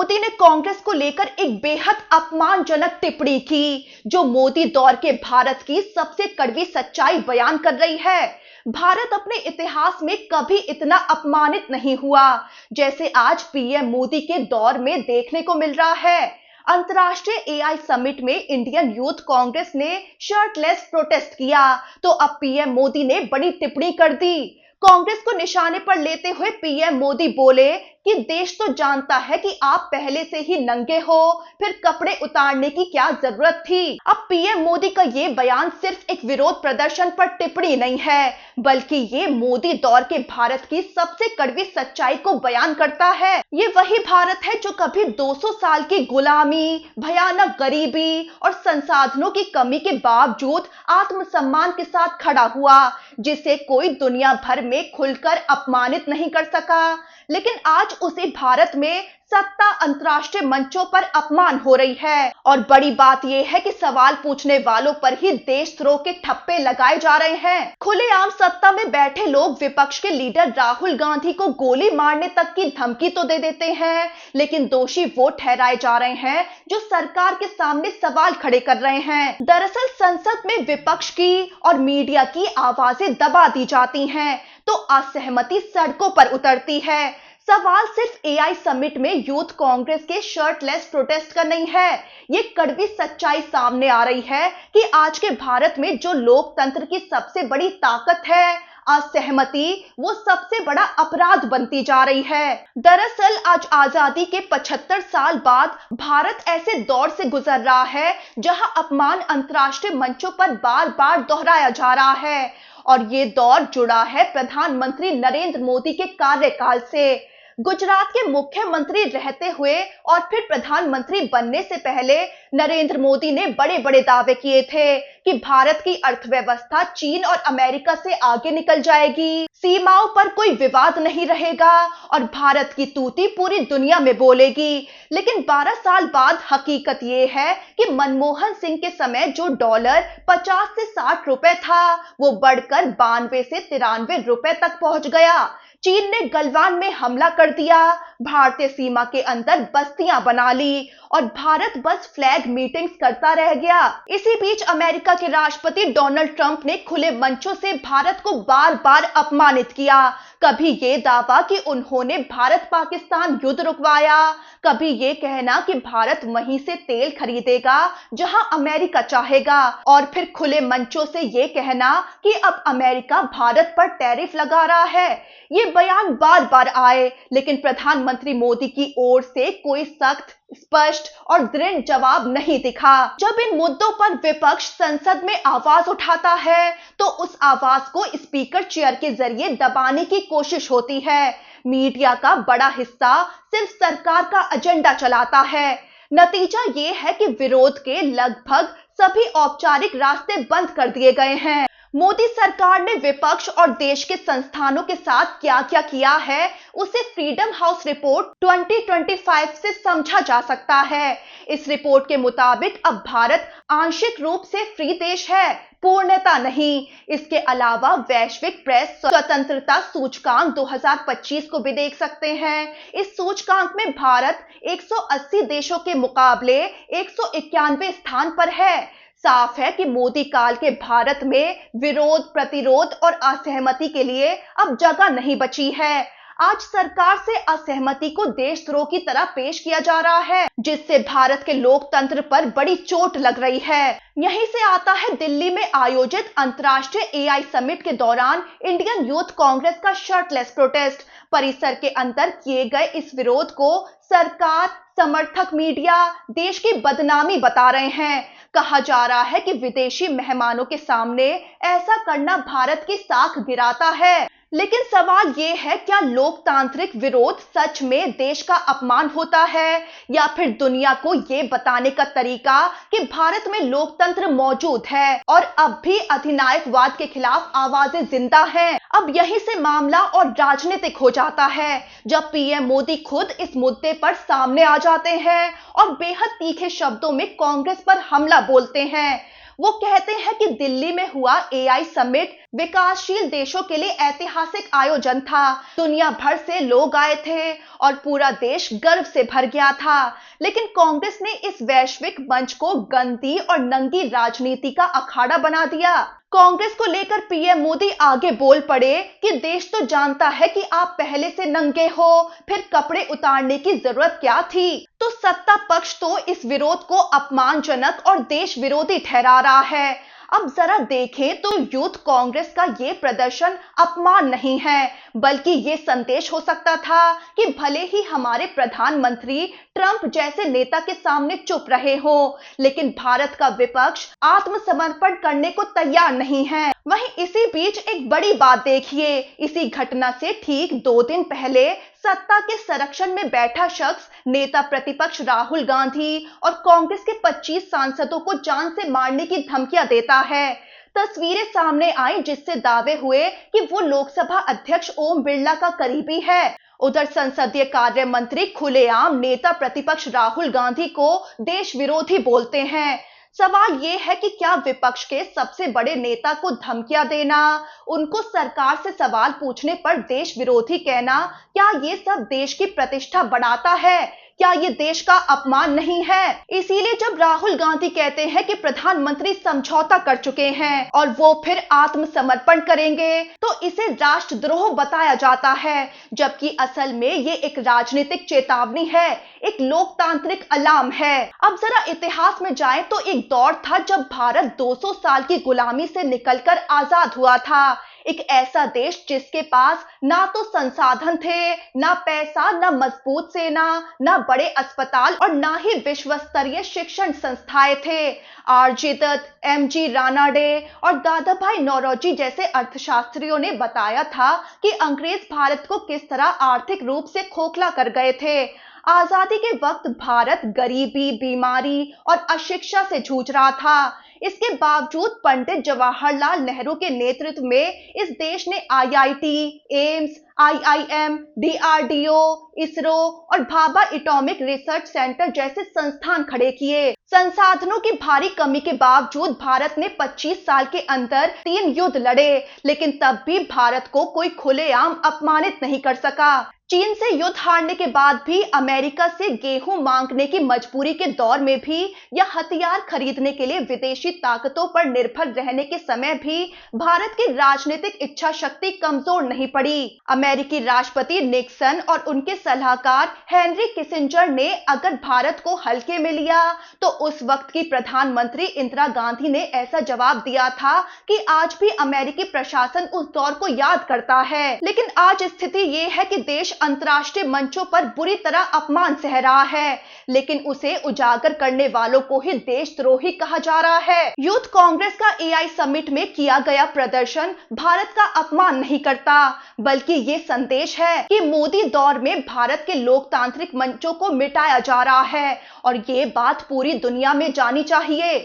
मोदी ने कांग्रेस को लेकर एक बेहद अपमानजनक टिप्पणी की, जो मोदी दौर के भारत की सबसे कड़वी सच्चाई बयान कर रही है। भारत अपने इतिहास में कभी इतना अपमानित नहीं हुआ जैसे आज पीएम मोदी के दौर में देखने को मिल रहा है। अंतर्राष्ट्रीय एआई समिट में इंडियन यूथ कांग्रेस ने शर्टलेस प्रोटेस्ट किया, तो अब पीएम मोदी ने बड़ी टिप्पणी कर दी। कांग्रेस को निशाने पर लेते हुए पीएम मोदी बोले कि देश तो जानता है कि आप पहले से ही नंगे हो, फिर कपड़े उतारने की क्या जरूरत थी। अब पीएम मोदी का ये बयान सिर्फ एक विरोध प्रदर्शन पर टिप्पणी नहीं है, बल्कि ये मोदी दौर के भारत की सबसे कड़वी सच्चाई को बयान करता है। ये वही भारत है जो कभी 200 साल की गुलामी, भयानक गरीबी और संसाधनों की कमी के बावजूद आत्मसम्मान के साथ खड़ा हुआ, जिसे कोई दुनिया भर में खुलकर अपमानित नहीं कर सका। लेकिन आज उसी भारत में सत्ता अंतर्राष्ट्रीय मंचों पर अपमान हो रही है, और बड़ी बात यह है कि सवाल पूछने वालों पर ही देशद्रोह के ठप्पे लगाए जा रहे हैं। खुलेआम सत्ता में बैठे लोग विपक्ष के लीडर राहुल गांधी को गोली मारने तक की धमकी तो दे देते हैं, लेकिन दोषी वो ठहराए जा रहे हैं जो सरकार के सामने सवाल खड़े कर रहे हैं। दरअसल संसद में विपक्ष की और मीडिया की आवाजें दबा दी जाती हैं, तो असहमति सड़कों पर उतरती है। सवाल सिर्फ एआई समिट में यूथ कांग्रेस के शर्टलेस प्रोटेस्ट का नहीं है। ये कड़वी सच्चाई सामने आ रही है कि आज के भारत में जो लोकतंत्र की सबसे बड़ी ताकत है, असहमति, वो सबसे बड़ा अपराध बनती जा रही है। दरअसल आज आजादी के 75 साल बाद भारत ऐसे दौर से गुजर रहा है जहां अपमान अंतर्राष्ट्रीय मंचों पर बार बार दोहराया जा रहा है, और ये दौर जुड़ा है प्रधानमंत्री नरेंद्र मोदी के कार्यकाल से। गुजरात के मुख्यमंत्री रहते हुए और फिर प्रधानमंत्री बनने से पहले नरेंद्र मोदी ने बड़े बड़े दावे किए थे कि भारत की अर्थव्यवस्था चीन और अमेरिका से आगे निकल जाएगी, सीमाओं पर कोई विवाद नहीं रहेगा और भारत की तूती पूरी दुनिया में बोलेगी। लेकिन 12 साल बाद हकीकत ये है कि मनमोहन सिंह के समय जो डॉलर 50 से 60 रुपए था, वो बढ़कर 92 से 93 रुपए तक पहुंच गया। चीन ने गलवान में हमला कर दिया, भारतीय सीमा के अंदर बस्तियां बना ली और भारत बस फ्लैग मीटिंग्स करता रह गया। इसी बीच अमेरिका के राष्ट्रपति डोनाल्ड ट्रंप ने खुले मंचों से भारत को बार बार अपमानित किया। कभी ये दावा कि उन्होंने भारत पाकिस्तान युद्ध रुकवाया, कभी ये कहना कि भारत वहीं से तेल खरीदेगा जहां अमेरिका चाहेगा, और फिर खुले मंचों से ये कहना कि अब अमेरिका भारत पर टैरिफ लगा रहा है। ये बयान बार बार आए, लेकिन प्रधानमंत्री मोदी की ओर से कोई सख्त, स्पष्ट और दृढ़ जवाब नहीं दिखा। जब इन मुद्दों पर विपक्ष संसद में आवाज उठाता है, तो उस आवाज को स्पीकर चेयर के जरिए दबाने की कोशिश होती है। मीडिया का बड़ा हिस्सा सिर्फ सरकार का एजेंडा चलाता है। नतीजा ये है कि विरोध के लगभग सभी औपचारिक रास्ते बंद कर दिए गए हैं। मोदी सरकार ने विपक्ष और देश के संस्थानों के साथ क्या क्या किया है, उसे फ्रीडम हाउस रिपोर्ट 2025 से समझा जा सकता है। इस रिपोर्ट के मुताबिक अब भारत आंशिक रूप से फ्री देश है, पूर्णता नहीं। इसके अलावा वैश्विक प्रेस स्वतंत्रता सूचकांक 2025 को भी देख सकते हैं। इस सूचकांक में भारत 180 देशों के मुकाबले 191 स्थान पर है। साफ है कि मोदी काल के भारत में विरोध, प्रतिरोध और असहमति के लिए अब जगह नहीं बची है। आज सरकार से असहमति को देशद्रोह की तरह पेश किया जा रहा है, जिससे भारत के लोकतंत्र पर बड़ी चोट लग रही है। यहीं से आता है दिल्ली में आयोजित अंतर्राष्ट्रीय एआई समिट के दौरान इंडियन यूथ कांग्रेस का शर्टलेस प्रोटेस्ट। परिसर के अंदर किए गए इस विरोध को सरकार, समर्थक, मीडिया देश की बदनामी बता रहे हैं। कहा जा रहा है कि विदेशी मेहमानों के सामने ऐसा करना भारत की साख गिराता है। लेकिन सवाल ये है, क्या लोकतांत्रिक विरोध सच में देश का अपमान होता है, या फिर दुनिया को ये बताने का तरीका कि भारत में लोकतंत्र मौजूद है और अब भी अधिनायकवाद के खिलाफ आवाजें जिंदा हैं। अब यहीं से मामला और राजनीतिक हो जाता है, जब पीएम मोदी खुद इस मुद्दे पर सामने आ जाते हैं और बेहद तीखे शब्दों में कांग्रेस पर हमला बोलते हैं। वो कहते हैं कि दिल्ली में हुआ एआई समिट विकासशील देशों के लिए ऐतिहासिक आयोजन था। दुनिया भर से लोग आए थे और पूरा देश गर्व से भर गया था। लेकिन कांग्रेस ने इस वैश्विक मंच को गंदी और नंगी राजनीति का अखाड़ा बना दिया। कांग्रेस को लेकर पीएम मोदी आगे बोल पड़े कि देश तो जानता है कि आप पहले से नंगे हो, फिर कपड़े उतारने की जरूरत क्या थी। तो सत्ता पक्ष तो इस विरोध को अपमानजनक और देश विरोधी ठहरा रहा है। अब जरा देखें तो यूथ कांग्रेस का ये प्रदर्शन अपमान नहीं है, बल्कि ये संदेश हो सकता था कि भले ही हमारे प्रधानमंत्री ट्रंप जैसे नेता के सामने चुप रहे हो, लेकिन भारत का विपक्ष आत्मसमर्पण करने को तैयार नहीं है। वहीं इसी बीच एक बड़ी बात देखिए, इसी घटना से ठीक 2 दिन पहले सत्ता के संरक्षण में बैठा शख्स नेता प्रतिपक्ष राहुल गांधी और कांग्रेस के 25 सांसदों को जान से मारने की धमकियां देता है। तस्वीरें सामने आई जिससे दावे हुए कि वो लोकसभा अध्यक्ष ओम बिरला का करीबी है। उधर संसदीय कार्य मंत्री खुलेआम नेता प्रतिपक्ष राहुल गांधी को देश विरोधी बोलते हैं। सवाल ये है कि क्या विपक्ष के सबसे बड़े नेता को धमकियां देना, उनको सरकार से सवाल पूछने पर देश विरोधी कहना, क्या ये सब देश की प्रतिष्ठा बढ़ाता है? क्या ये देश का अपमान नहीं है? इसीलिए जब राहुल गांधी कहते हैं कि प्रधानमंत्री समझौता कर चुके हैं और वो फिर आत्मसमर्पण करेंगे, तो इसे राष्ट्रद्रोह बताया जाता है, जबकि असल में ये एक राजनीतिक चेतावनी है, एक लोकतांत्रिक अलार्म है। अब जरा इतिहास में जाएं तो एक दौर था जब भारत 200 साल की गुलामी से निकलकर आजाद हुआ था। एक ऐसा देश जिसके पास ना तो संसाधन थे, ना पैसा, ना मजबूत सेना, ना बड़े अस्पताल और ना ही विश्व स्तरीय शिक्षण संस्थाएं थे। आरजी दत्त, एमजी रानाडे और दादा भाई नौरोजी जैसे अर्थशास्त्रियों ने बताया था कि अंग्रेज भारत को किस तरह आर्थिक रूप से खोखला कर गए थे। आजादी के वक्त भारत गरीबी, बीमारी और अशिक्षा से जूझ रहा था। इसके बावजूद पंडित जवाहरलाल नेहरू के नेतृत्व में इस देश ने IIT, AIIMS, IIM, DRDO, ISRO और भाभा एटॉमिक रिसर्च सेंटर जैसे संस्थान खड़े किए। संसाधनों की भारी कमी के बावजूद भारत ने 25 साल के अंदर 3 युद्ध लड़े, लेकिन तब भी भारत को कोई खुलेआम अपमानित नहीं कर सका। चीन से युद्ध हारने के बाद भी, अमेरिका से गेहूं मांगने की मजबूरी के दौर में भी, या हथियार खरीदने के लिए विदेशी ताकतों पर निर्भर रहने के समय भी भारत की राजनीतिक इच्छा शक्ति कमजोर नहीं पड़ी। अमेरिकी राष्ट्रपति निक्सन और उनके सलाहकार हेनरी किसिंजर ने अगर भारत को हल्के में लिया, तो उस वक्त की प्रधानमंत्री इंदिरा गांधी ने ऐसा जवाब दिया था कि आज भी अमेरिकी प्रशासन उस दौर को याद करता है। लेकिन आज स्थिति ये है कि देश अंतर्राष्ट्रीय मंचों पर बुरी तरह अपमान सह रहा है, लेकिन उसे उजागर करने वालों को ही देशद्रोही कहा जा रहा है। यूथ कांग्रेस का एआई समिट में किया गया प्रदर्शन भारत का अपमान नहीं करता, बल्कि ये संदेश है कि मोदी दौर में भारत के लोकतांत्रिक मंचों को मिटाया जा रहा है, और ये बात पूरी दुनिया में जानी चाहिए।